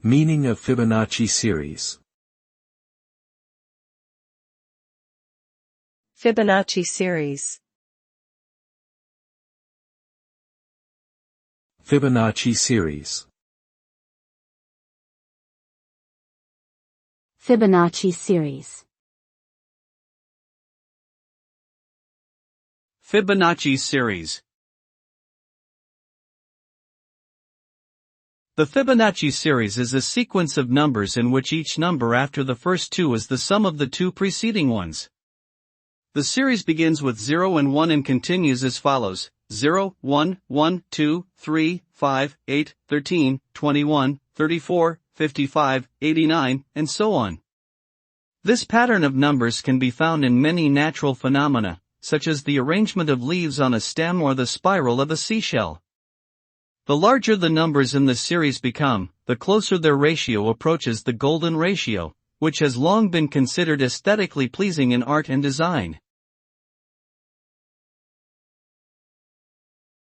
Meaning of Fibonacci series. Fibonacci series. Fibonacci series. Fibonacci series. Fibonacci series. The Fibonacci series is a sequence of numbers in which each number after the first two is the sum of the two preceding ones. The series begins with 0 and 1 and continues as follows: 0, 1, 1, 2, 3, 5, 8, 13, 21, 34, 55, 89, and so on. This pattern of numbers can be found in many natural phenomena, such as the arrangement of leaves on a stem or the spiral of a seashell. The larger the numbers in the series become, the closer their ratio approaches the golden ratio, which has long been considered aesthetically pleasing in art and design.